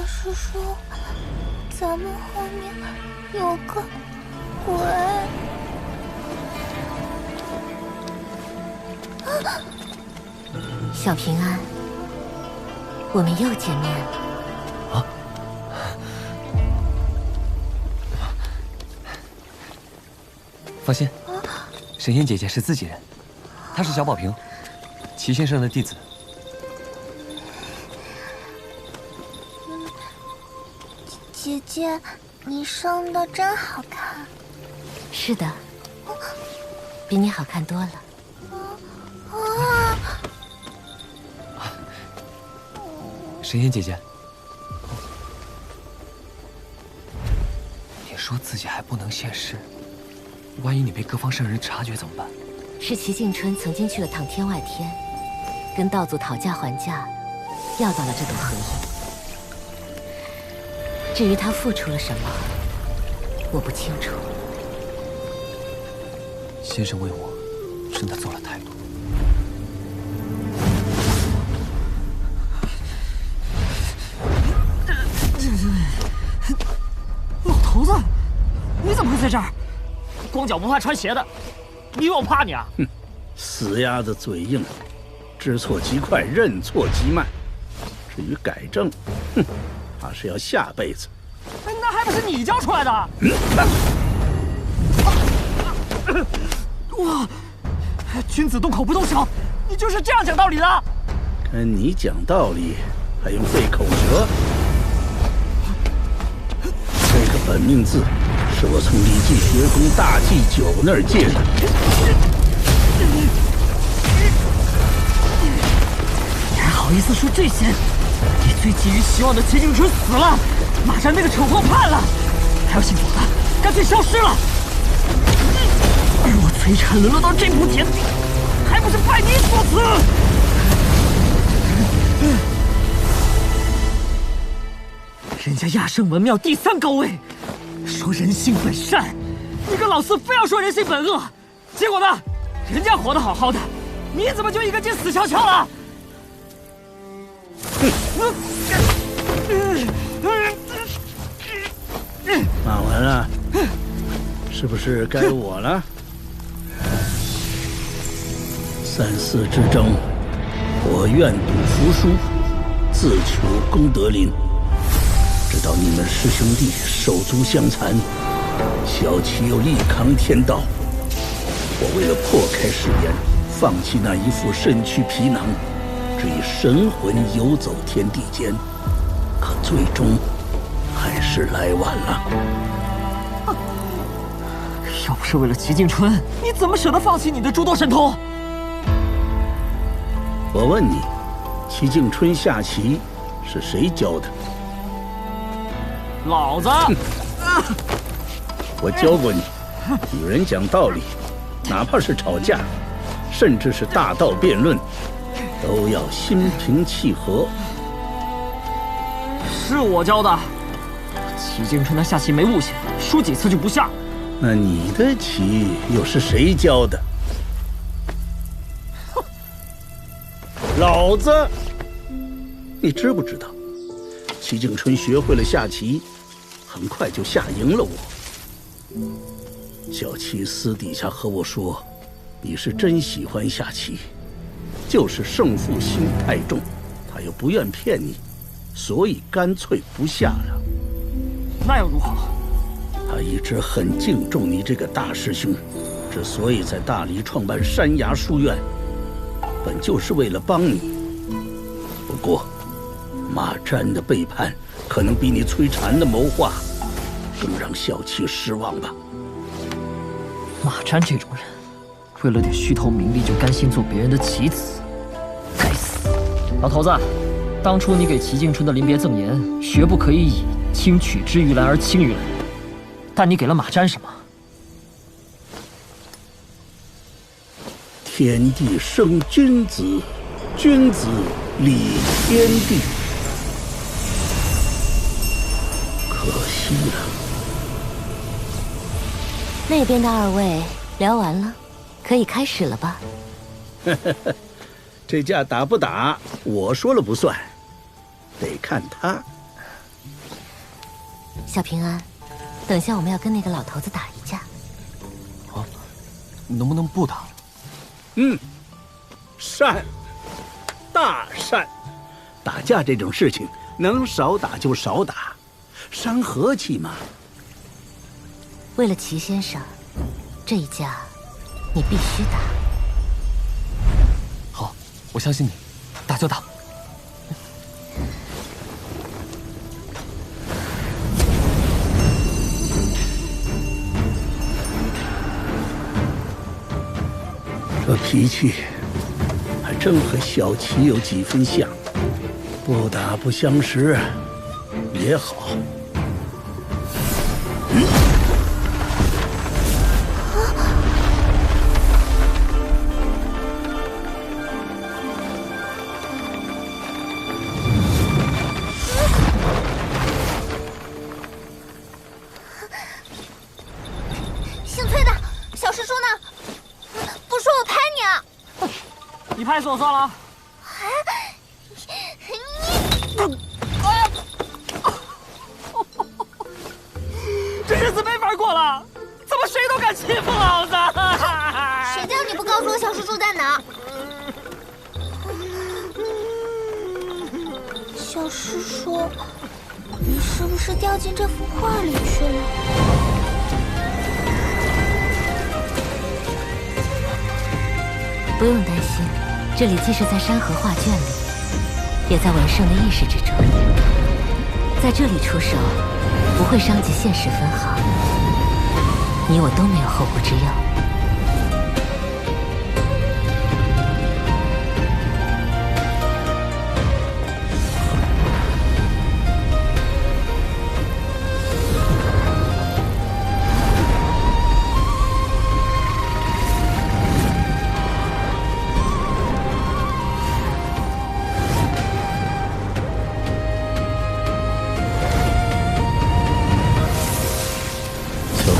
是说咱们后面有个鬼？小平安，我们又见面了。啊！放心，神仙姐姐是自己人，她是小宝瓶，齐先生的弟子。姐姐，你生的真好看。是的，比你好看多了。神仙姐姐，你说自己还不能现世，万一你被各方圣人察觉怎么办？是齐静春曾经去了趟天外天，跟道祖讨价还价，要到了这朵荷叶。至于他付出了什么，我不清楚。先生为我真的做了太多。老头子，你怎么会在这儿？光脚不怕穿鞋的，你以为我怕你啊？哼，死鸭子嘴硬，知错即快，认错即慢。至于改正，哼，怕是要下辈子。那还不是你教出来的？哇！君子动口不动手，你就是这样讲道理的？跟你讲道理，还用费口舌？这个本命字是我从李记学宫大祭酒那儿借的。你还好意思说这些？你最寄予希望的齐景春死了，马占那个丑货判了，还要姓左的干脆消失了。而我崔产沦落到这步田地，还不是拜你所赐？人家亚圣文庙第3高位，说人性本善，你个老四非要说人性本恶，结果呢？人家活得好好的，你怎么就一个劲死翘翘了？骂完了，是不是该我了？3、4之争，我愿赌服输，自求功德林。直到你们师兄弟手足相残，小七又力扛天道，我为了破开誓言，放弃那一副身躯皮囊，只以神魂游走天地间，可最终还是来晚了。要不是为了齐静春，你怎么舍得放弃你的诸多神通？我问你，齐静春下棋是谁教的？老子！我教过你，与人讲道理，哪怕是吵架，甚至是大道辩论，都要心平气和。是我教的。齐静春他下棋没悟性，输几次就不下。那你的棋又是谁教的？哼，老子！你知不知道，齐静春学会了下棋，很快就下赢了我。小七私底下和我说，你是真喜欢下棋，就是胜负心太重，他又不愿骗你，所以干脆不下了。那又如何？他一直很敬重你这个大师兄，之所以在大理创办山崖书院，本就是为了帮你。不过，马占的背叛可能比你崔禅的谋划更让小七失望吧。马占这种人，为了点虚头名利就甘心做别人的棋子，该死！老头子，当初你给齐静春的临别赠言，绝不可以以轻取之于蓝而轻于蓝，但你给了马占什么？天地生君子，君子理天地。可惜了。那边的2位聊完了，可以开始了吧？这架打不打，我说了不算，得看他。小平安，等下我们要跟那个老头子打一架。啊，能不能不打？善，大善。打架这种事情，能少打就少打，伤和气嘛。为了齐先生，这一架你必须打。好，我相信你，打就打。这脾气还真和小琪有几分像，不打不相识也好。姓崔的，小师叔呢？不说我拍你啊！你拍死我算了。这日子没法过了，怎么谁都敢欺负老子？谁叫你不告诉我小师叔在哪？小师叔，你是不是掉进这幅画里去了？不用担心，这里既是在山河画卷里，也在文圣的意识之中。在这里出手，不会伤及现实分毫。你我都没有后顾之忧。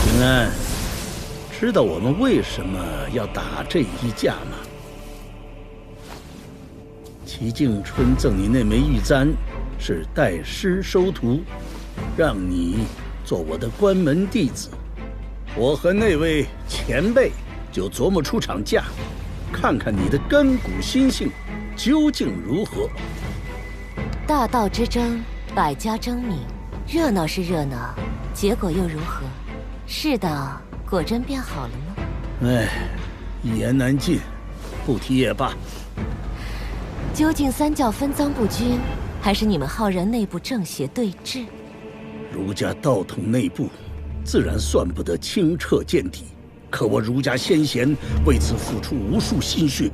平安，知道我们为什么要打这一架吗？齐敬春赠你那枚玉簪，是代师收徒，让你做我的关门弟子。我和那位前辈就琢磨出场架，看看你的根骨心性究竟如何。大道之争，百家争鸣，热闹是热闹，结果又如何？世道果真变好了吗？哎，一言难尽，不提也罢。究竟三教分赃不均，还是你们浩然内部正邪对峙？儒家道统内部，自然算不得清澈见底。可我儒家先贤为此付出无数心血，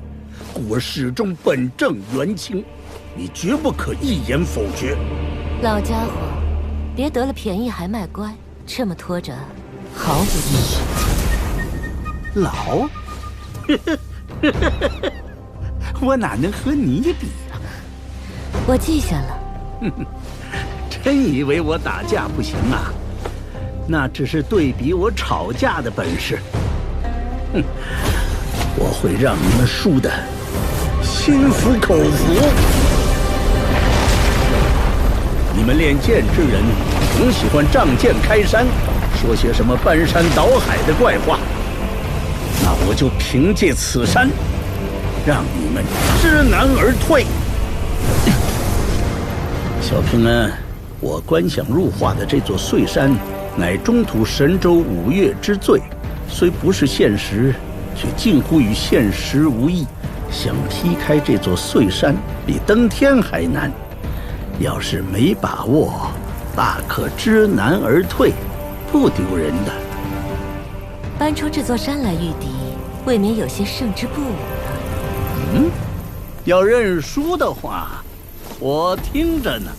故而始终本正言清，你绝不可一言否决。老家伙，别得了便宜还卖乖，这么拖着毫无意义。老，我哪能和你比啊？我记下了。真以为我打架不行啊？那只是对比我吵架的本事。哼，我会让你们输得心服口服。你们练剑之人总喜欢仗剑开山，说些什么搬山倒海的怪话。那我就凭借此山，让你们知难而退。小平安，我观想入画的这座碎山，乃中土神州五岳之最，虽不是现实，却近乎与现实无异。想劈开这座碎山，比登天还难。要是没把握，大可知难而退，不丢人的。搬出这座山来御敌，未免有些胜之不武了。要认输的话，我听着呢。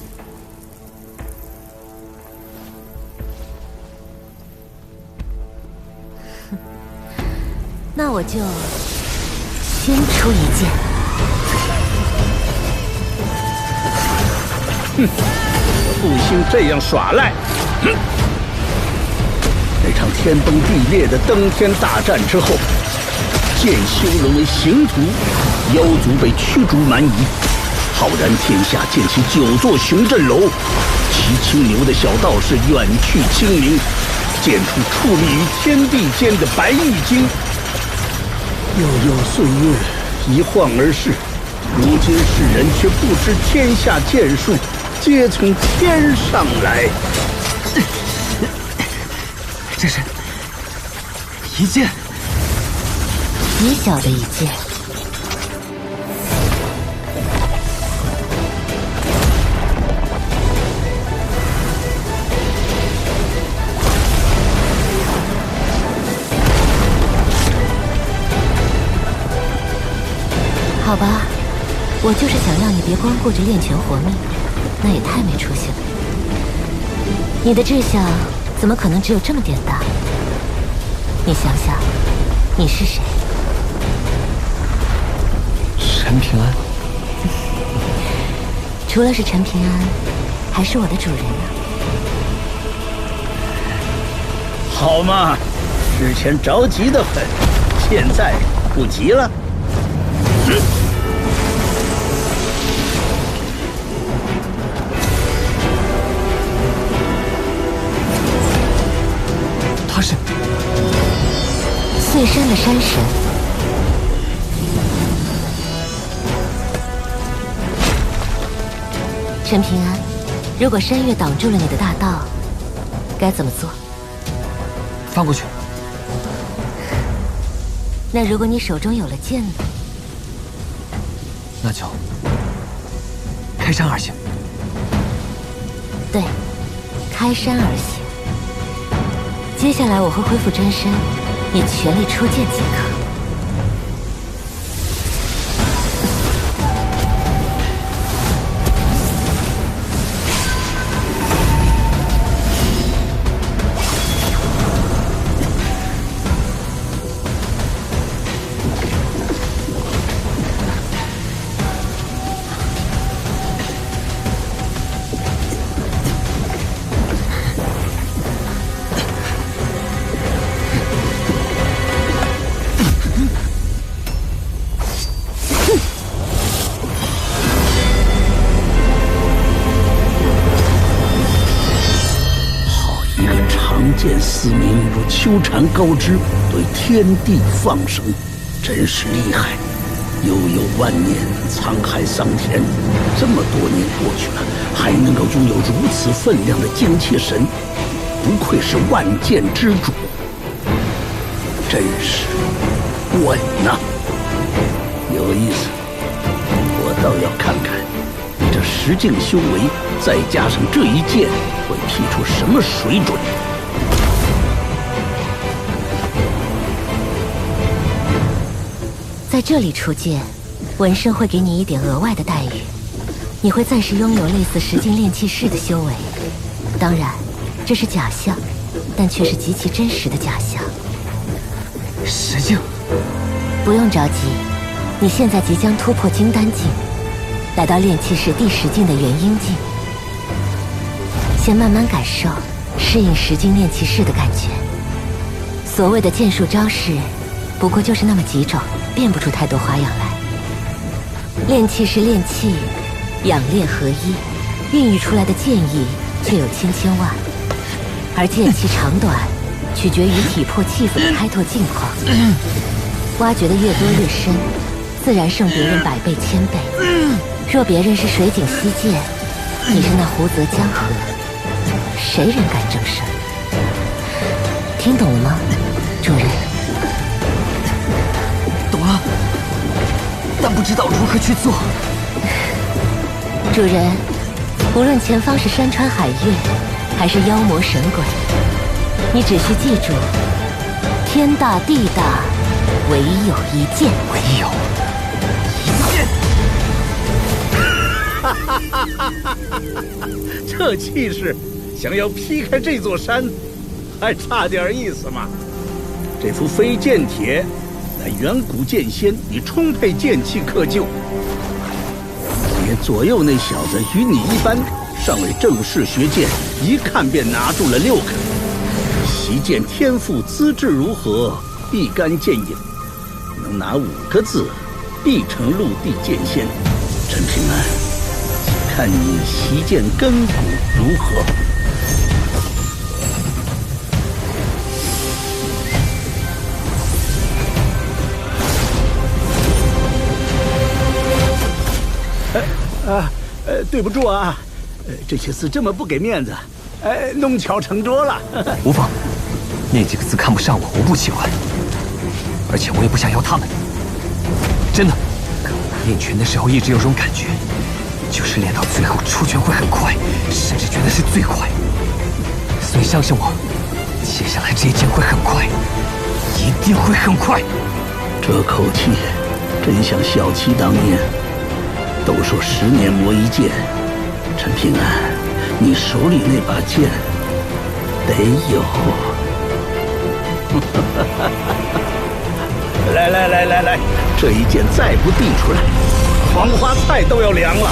那我就先出一剑。我不兴这样耍赖。那场天崩地裂的登天大战之后，剑修沦为刑徒，妖族被驱逐蛮夷，浩然天下建起9座雄镇楼，骑青牛的小道士远去清明，剑出矗立于天地间的白玉京。悠悠岁月一晃而逝，如今世人却不知天下剑术皆从天上来。这是一剑，极小的一剑。好吧，我就是想让你别光顾着练拳活命，那也太没出息了。你的志向怎么可能只有这么点大？你想想，你是谁？陈平安。除了是陈平安，还是我的主人呢。好嘛，之前着急得很，现在不急了。他是碎山的山神。陈平安，如果山岳挡住了你的大道，该怎么做？翻过去。那如果你手中有了剑呢？那就开山而行。对，开山而行。接下来我会恢复真身，你全力出剑即可。见嘶鸣如秋蝉高枝，对天地放声，真是厉害！悠悠万年，沧海桑田，这么多年过去了，还能够拥有如此分量的精气神，不愧是万剑之主，真是稳呐！有意思，我倒要看看你这10境修为，再加上这一剑，会劈出什么水准。在这里出剑，文圣会给你一点额外的待遇，你会暂时拥有类似10境炼气士的修为。当然，这是假象，但却是极其真实的假象。10境？不用着急，你现在即将突破金丹境，来到炼气士第10境的元婴境，先慢慢感受，适应10境炼气士的感觉。所谓的剑术招式，不过就是那么几种，变不出太多花样来。炼气是炼气，养炼合一，孕育出来的剑意却有千千万，而剑气长短取决于体魄气氛的开拓境况，挖掘的越多越深，自然胜别人100倍1000倍。若别人是水井溪涧，你是那湖泽江河，谁人敢正声？听懂了吗，主人？懂了，但不知道如何去做。主人，无论前方是山川海岳，还是妖魔神鬼，你只需记住，天大地大，唯有一剑。唯有一剑。这气势，想要劈开这座山，还差点意思嘛。这副飞剑帖乃远古剑仙以充沛剑气刻就，也左右那小子与你一般，尚未正式学剑，一看便拿住了6个。习剑天赋资质如何，必干剑影，能拿5个字，必成陆地剑仙。陈平安，看你习剑根骨如何。对不住啊，这些字这么不给面子，弄巧成拙了。无妨，那几个字看不上我，我不喜欢，而且我也不想要他们。真的，练拳的时候一直有种感觉，就是练到最后出拳会很快，甚至觉得是最快。所以相信我，接下来这一剑会很快，一定会很快。这口气真像小七当年。都说10年磨一剑，陈平安，你手里那把剑得有。来，这一剑再不递出来，黄花菜都要凉了。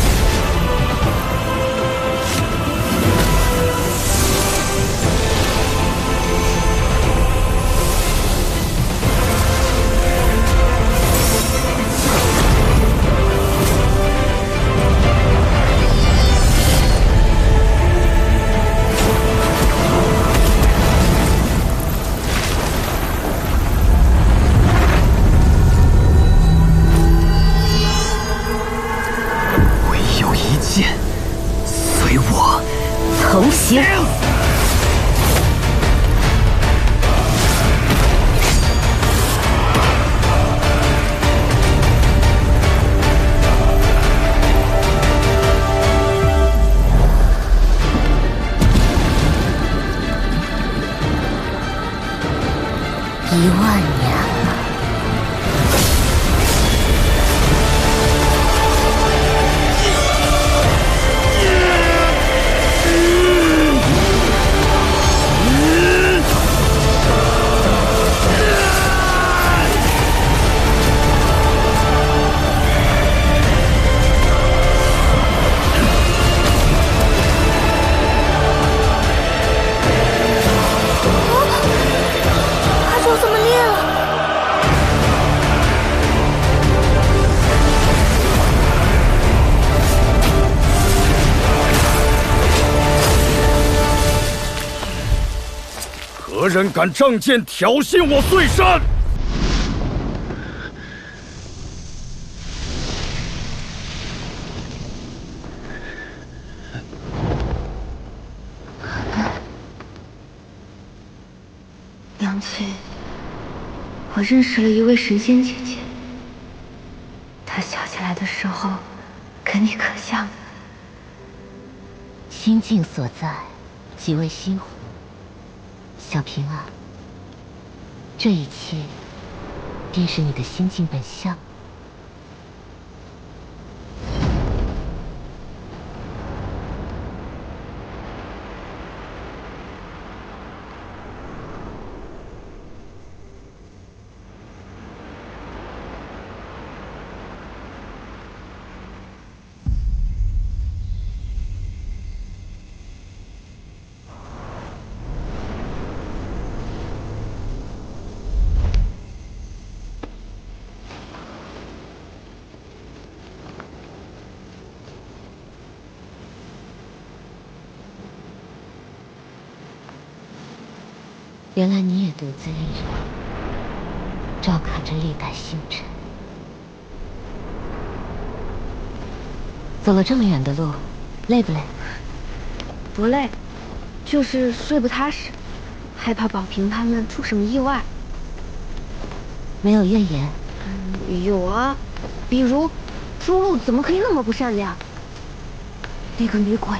随我同行。10000年了。何人敢仗剑挑衅我碎山？娘亲，我认识了一位神仙姐姐，她笑起来的时候，跟你可像。心境所在，即为心湖。小平啊，这一切便是你的心境本相。原来你也独自一人，照看着历代星辰。走了这么远的路，累不累？不累，就是睡不踏实，害怕宝平他们出什么意外。没有怨言？有啊，比如朱露怎么可以那么不善良？那个女鬼，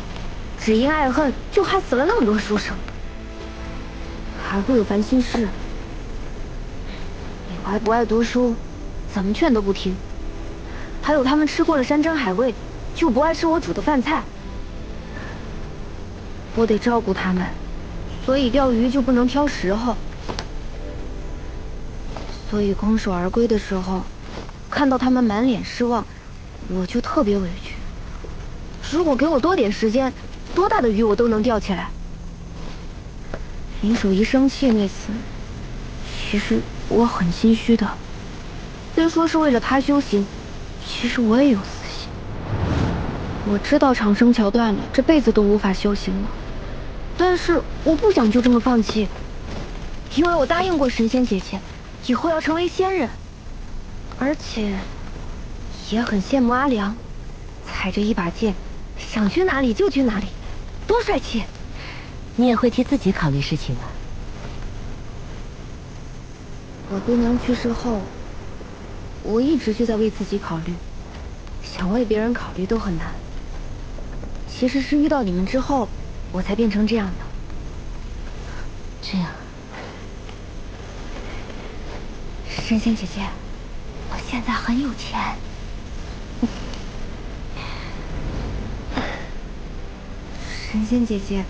只因爱恨就害死了那么多书生。还会有烦心事，你还不爱读书，怎么劝都不听。还有他们吃过了山珍海味，就不爱吃我煮的饭菜。我得照顾他们，所以钓鱼就不能挑时候。所以空手而归的时候，看到他们满脸失望，我就特别委屈。如果给我多点时间，多大的鱼我都能钓起来。林守一生气那次，其实我很心虚的。虽说是为了他修行，其实我也有私心。我知道长生桥断了，这辈子都无法修行了。但是我不想就这么放弃，因为我答应过神仙姐姐，以后要成为仙人，而且也很羡慕阿良，踩着一把剑，想去哪里就去哪里，多帅气！你也会替自己考虑事情吗？我姑娘去世后，我一直就在为自己考虑，想为别人考虑都很难。其实是遇到你们之后，我才变成这样的。这样，神仙姐姐，我现在很有钱。神仙姐姐，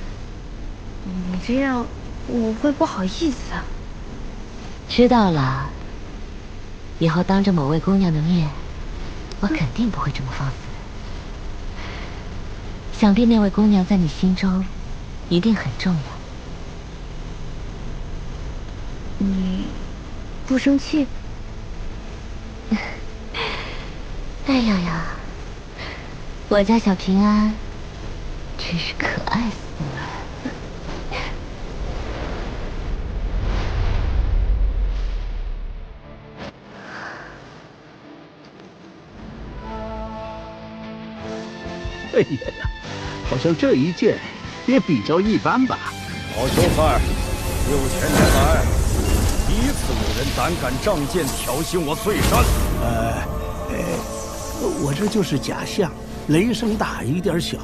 你这样我会不好意思啊。知道了。以后当着某位姑娘的面，我肯定不会这么放肆。想必那位姑娘在你心中一定很重要。你不生气？哎呀呀，我家小平安真是可爱死了。哎呀，好像这一剑也比较一般吧。老秀才，6000年来第一次有人胆敢仗剑挑衅我碎山。我这就是假象，雷声大雨点小，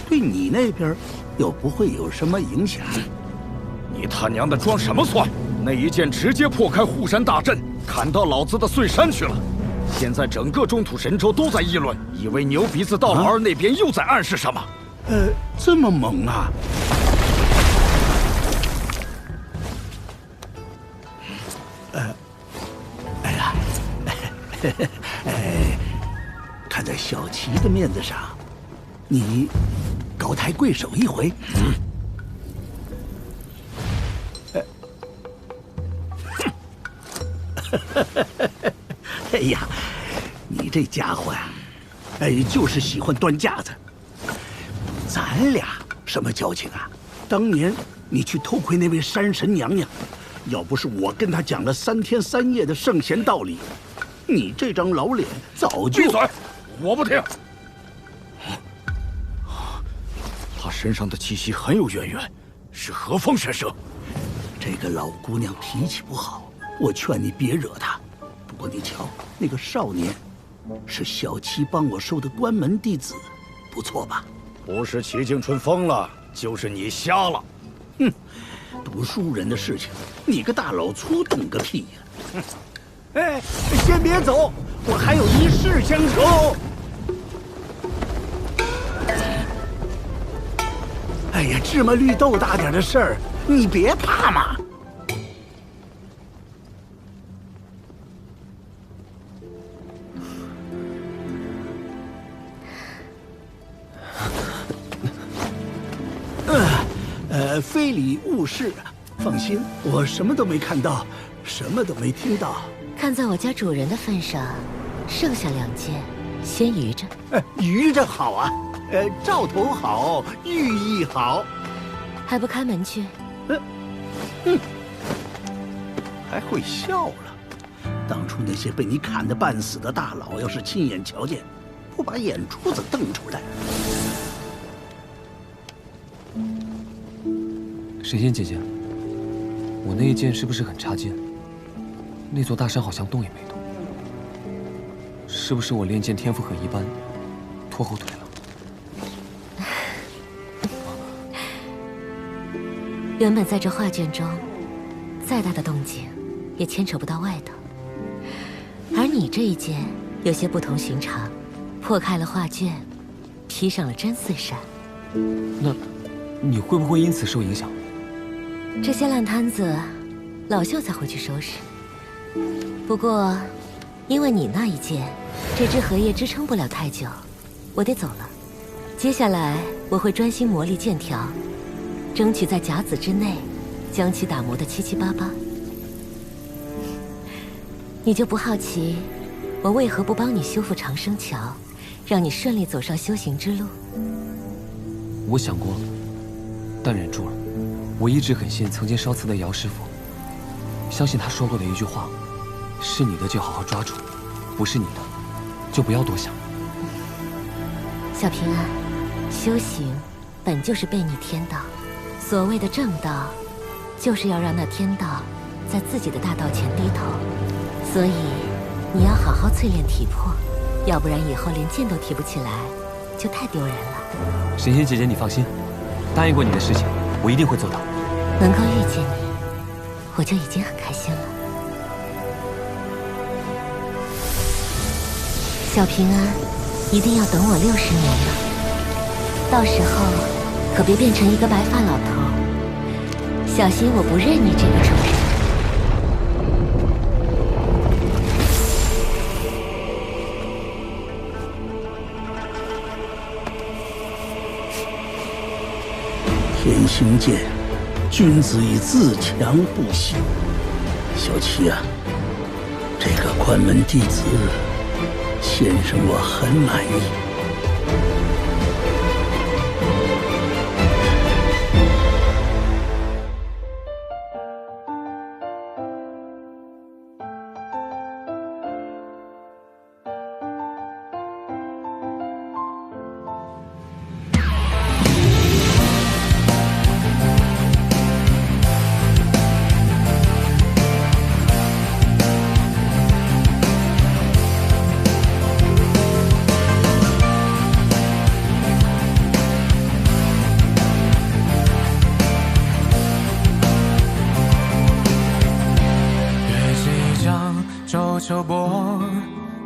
对你那边又不会有什么影响。你他娘的装什么蒜？那一剑直接破开护山大阵，砍到老子的碎山去了。现在整个中土神州都在议论，以为牛鼻子道老二那边又在暗示什么。这么猛啊！哎呀，看在小琪的面子上，你高抬贵手一回。哎呀，你这家伙呀，就是喜欢端架子。咱俩什么交情啊？当年你去偷窥那位山神娘娘，要不是我跟她讲了3天3夜的圣贤道理，你这张老脸早就……闭嘴！我不听。她身上的气息很有渊源，是何方神圣？这个老姑娘脾气不好，我劝你别惹她。不过你瞧，那个少年是小七帮我收的关门弟子，不错吧？不是齐静春疯了，就是你瞎了。哼，读书人的事情，你个大老粗懂个屁呀！哎，先别走，我还有一事相求。哎呀，芝麻绿豆大点的事儿，你别怕嘛。非礼勿视啊！放心，我什么都没看到，什么都没听到。看在我家主人的份上，剩下2件先余着。余着好啊，兆头好，寓意好。还不开门去？还会笑了。当初那些被你砍得半死的大佬，要是亲眼瞧见，不把眼珠子瞪出来。神仙姐姐，我那一剑是不是很差劲？那座大山好像动也没动，是不是我练剑天赋很一般，拖后腿了？原本在这画卷中，再大的动静也牵扯不到外头，而你这一剑有些不同寻常，破开了画卷，劈上了真碎山。那你会不会因此受影响？这些烂摊子，老秀才会去收拾。不过，因为你那一剑，这只荷叶支撑不了太久，我得走了。接下来我会专心磨砺剑条，争取在甲子之内，将其打磨得七七八八。你就不好奇，我为何不帮你修复长生桥，让你顺利走上修行之路。我想过了，但忍住了。我一直很信曾经烧瓷的姚师傅，相信他说过的一句话：是你的就好好抓住，不是你的就不要多想。小平安，修行本就是背逆天道，所谓的正道，就是要让那天道在自己的大道前低头。所以你要好好淬炼体魄，要不然以后连剑都提不起来，就太丢人了。神仙姐姐，你放心，答应过你的事情，我一定会做到。能够遇见你，我就已经很开心了。小平安，一定要等我60年了，到时候可别变成一个白发老头，小心我不认你这个主人。天行健，君子以自强不息。小七啊，这个关门弟子，先生我很满意。秋波，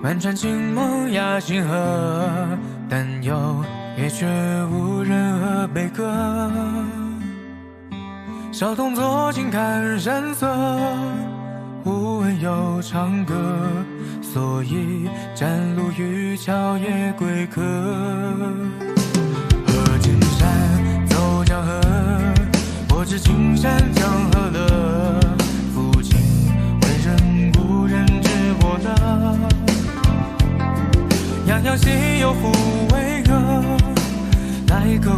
漫传青梦压星河，但有也绝无任何悲歌。小童坐静看山色，无闻有长歌，所以展露于桥也归客。河金山走江河，我知青山江河乐。父亲为人故人知我乐，样样心有互为歌，来个